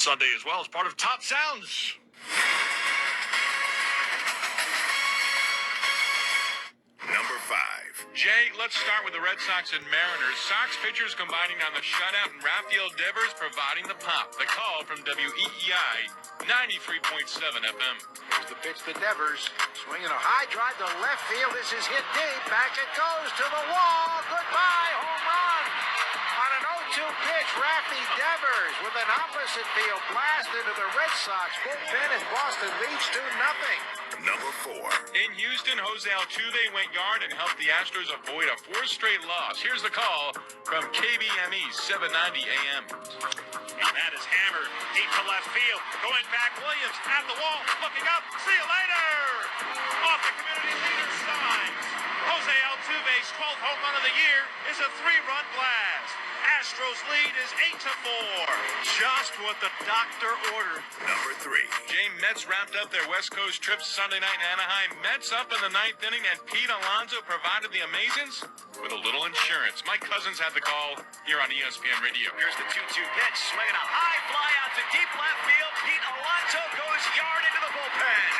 Sunday as well as part of Top Sounds. Number 5. Jay, let's start with the Red Sox and Mariners. Sox pitchers combining on the shutout and Rafael Devers providing the pop. The call from WEEI 93.7 FM. Here's the pitch to Devers. Swinging a high drive to left field. This is hit deep. Back it goes to the wall. Goodbye, home run. On an 0-2 pitch, Rafi Devers with an opposite field blast into the Red Sox bullpen, and Boston leads 2-0. Number 4. In Houston, Jose Altuve went yard and helped the Astros avoid a 4th straight loss. Here's the call from KBME 790 AM. And that is hammered deep to left field. Going back, Williams at the wall, looking up. See you later! Off the community leader's side. Jose Altuve's 12th home run of the year is a 3-run blast. Astros lead is 8-4. Just what the doctor ordered. Number 3. Jay, Mets wrapped up their West Coast trip Sunday night in Anaheim. Mets up in the 9th inning, and Pete Alonso provided the Amazins with a little insurance. Mike Cousins had the call here on ESPN Radio. Here's the 2-2 pitch. Swinging a high fly out to deep left field. Pete Alonso goes yard into the bullpen.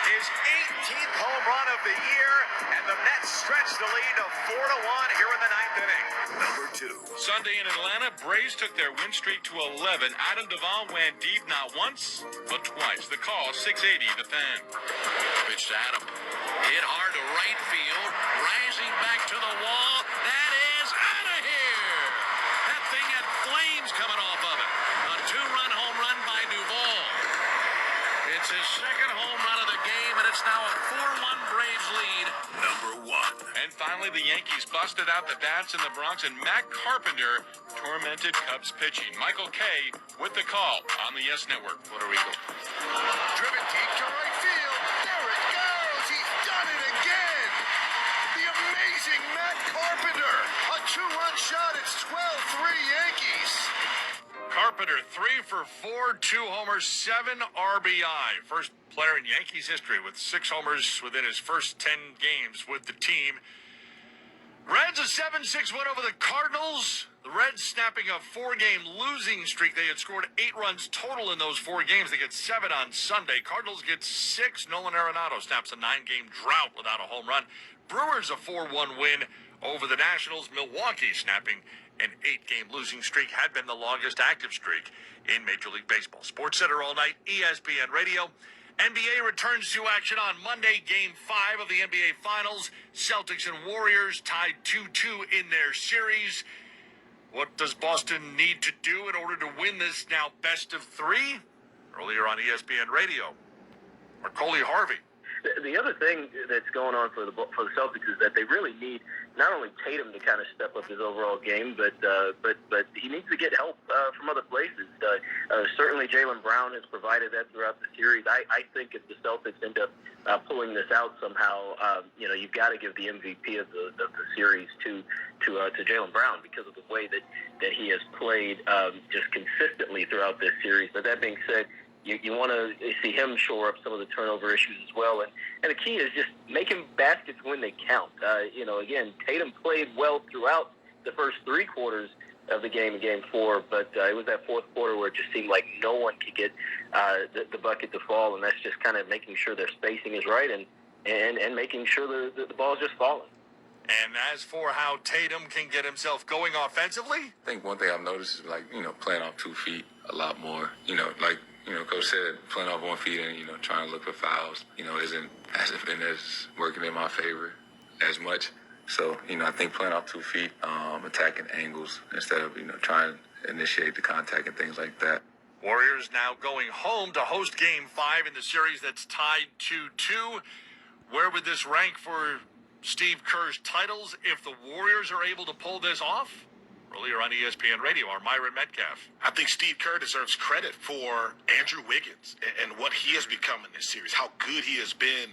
His 18th home run of the year, and the Mets stretch the lead to 4-1 here in the 9th inning. Number 2. Sunday in Atlanta, Braves took their win streak to 11. Adam Duvall went deep not once, but twice. The call, 680, the Fan. Pitch to Adam. Hit hard to right field. Rising back to the wall. That is out of here. That thing had flames coming off of it. A 2-run home run by Duvall. It's his second home run of the game, and it's now a 4-1 Braves lead. Number 1. And finally, the Yankees busted out the bats in the Bronx, and Matt Carpenter tormented Cubs pitching. Michael Kay with the call on the Yes Network, Puerto Rico. Driven deep to right field. There it goes. He's done it again. The amazing Matt Carpenter. A 2-run shot. It's 12-3 Yankees. Carpenter, 3 for 4, 2 homers, 7 RBI. First player in Yankees history with 6 homers within his first 10 games with the team. Reds a 7-6 win over the Cardinals. The Reds snapping a 4-game losing streak. They had scored 8 runs total in those 4 games. They get 7 on Sunday. Cardinals get 6. Nolan Arenado snaps a 9-game drought without a home run. Brewers a 4-1 win over the Nationals. Milwaukee snapping an 8-game losing streak, had been the longest active streak in Major League Baseball. SportsCenter all night, ESPN Radio. NBA returns to action on Monday, Game 5 of the NBA Finals. Celtics and Warriors tied 2-2 in their series. What does Boston need to do in order to win this now best of 3? Earlier on ESPN Radio, Marcoli Harvey. The other thing that's going on for the Celtics is that they really need not only Tatum to kind of step up his overall game, but he needs to get help from other places. Certainly, Jaylen Brown has provided that throughout the series. I think if the Celtics end up pulling this out somehow, you've got to give the MVP of the series to Jaylen Brown because of the way that he has played just consistently throughout this series. But that being said, you want to see him shore up some of the turnover issues as well. And the key is just making baskets when they count. Again, Tatum played well throughout the first 3 quarters of the game in Game 4, but it was that 4th quarter where it just seemed like no one could get the bucket to fall, and that's just kind of making sure their spacing is right and making sure the ball is just falling. And as for how Tatum can get himself going offensively, I think one thing I've noticed is playing off 2 feet a lot more. Coach said playing off 1 feet and, trying to look for fouls, hasn't been as working in my favor as much. So, I think playing off 2 feet, attacking angles instead of, trying to initiate the contact and things like that. Warriors now going home to host Game 5 in the series that's tied 2-2. Where would this rank for Steve Kerr's titles if the Warriors are able to pull this off? Earlier on ESPN Radio, our Myron Metcalf. I think Steve Kerr deserves credit for Andrew Wiggins and what he has become in this series, how good he has been